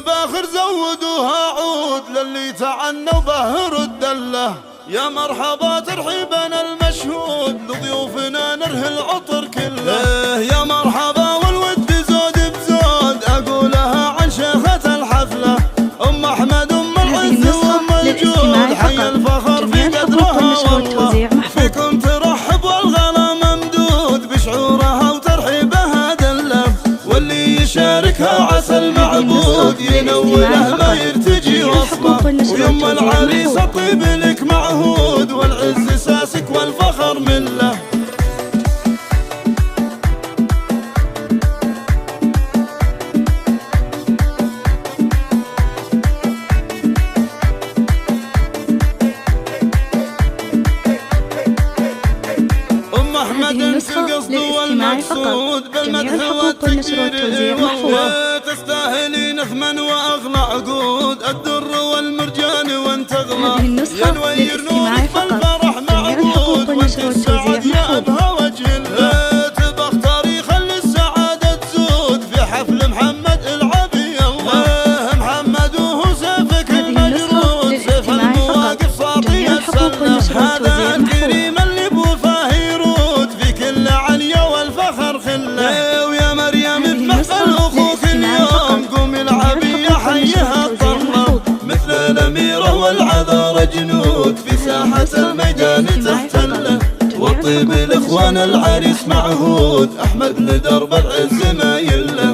المباخر زودوها عود للي تعنى وبهر الدله. يا مرحبا ترحيبنا المشهود لضيوفنا نرهي العطر كله. يا مرحبا والود زود بزود اقولها عن شيخة الحفله. ام احمد ام العز وام الجود حي الفخر في قدرها والله. فيكم ترحب والغلا ممدود بشعورها وترحيبها دله. واللي يشاركها عسى المعبود ينوله ما يرتجي وصله. ويم العريس الطيب لك معهود والعز ساسك والفخر مله. ام احمد انت القصد والمقصود بالمدح والتكبير والله. تستاهلي نثمن واغلى عقود الدر والمرجان وانت اغلى. يا نوير نورك بالفرح معبود وانت السعد يا ابها وجه الله. تبخ تاريخ للسعاده تزود في حفل محمد العبي الله. محمد وهو سيفك المجرود سيف المواقف صاطي السله. هذا الكريم اللي بوفاه يرود في كل عليا والفخر خله. ويا مريم بمحفل اخوك اليوم قومي العبي حيها الطله. مثل الاميره والعذارى جنود في ساحه الميدان تحتله. والطيب الاخوان العريس معهود احمد لدرب العز ما يله.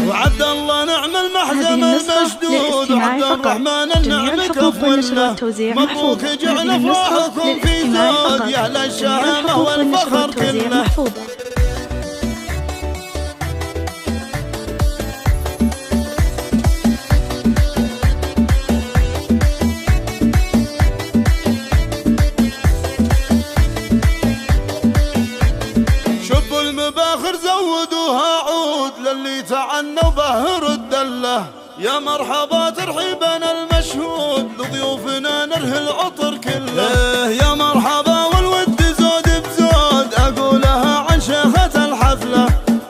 وعبد الله نعم المحزم المشدود وعبد الرحمن النعم كفوله. مبروك جعل افراحكم في زود يا اهل الشهامه والفخر كله. شبوا المباخر زودوها عود للي تعنى وبهر الدله. يا مرحبا ترحيبنا المشهود لضيوفنا نرهي العطر كله. يا مرحبا والود زود بزود اقولها عن شيخة الحفله.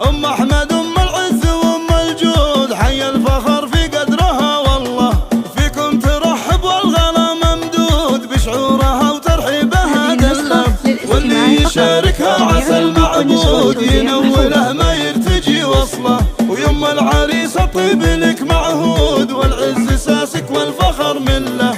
ام احمد ام العز وام الجود حي الفخر في قدرها والله. فيكم ترحب والغلا ممدود بشعورها وترحيبها دله. واللي يشاركها عسى المعبود ينوله ما يرتجي وصله. ويم العريس الطيب لك معهود والعز ساسك والفخر مله.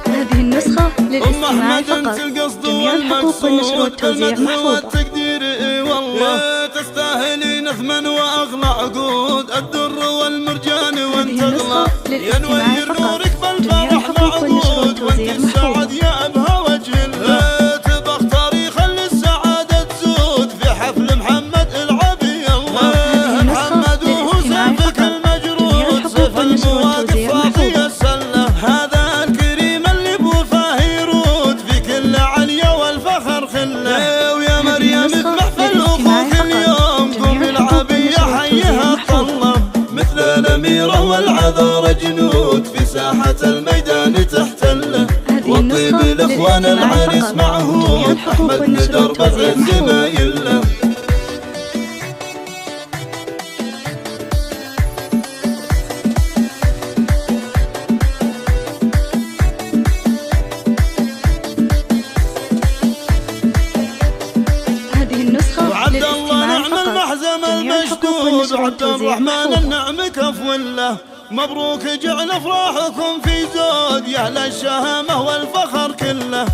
هذه النسخة للاستماع فقط. جميع الحقوق والنشر والتوزيع محفوظة. والله تستاهلي نثمن واغلى عقود الدر والمرجان وانت اغلى. يا نوير نورك بالفرح معبود وانت السعد يا ابها وجه الله. تبخ تاريخ للسعاده تزود في حفل محمد العبي الله. محمد وهو سيفك المجرود سيف المواقف صافي السله. هذا الكريم اللي بوفاه يرود في كل عليا والفخر خله. ويا مريم بمحفل اخوك اليوم قومي العبي حيها الطله. مثل الاميره والعذارى جنود في ساحه الميدان تحتله. والطيب الاخوان العريس معهود احمد لدرب العز ما يله. وعبد الله نعم المحزم المشدود وعبد الرحمن النعم كفوله. مبروك جعل افراحكم في زود يا اهل الشهامه والفخر كله.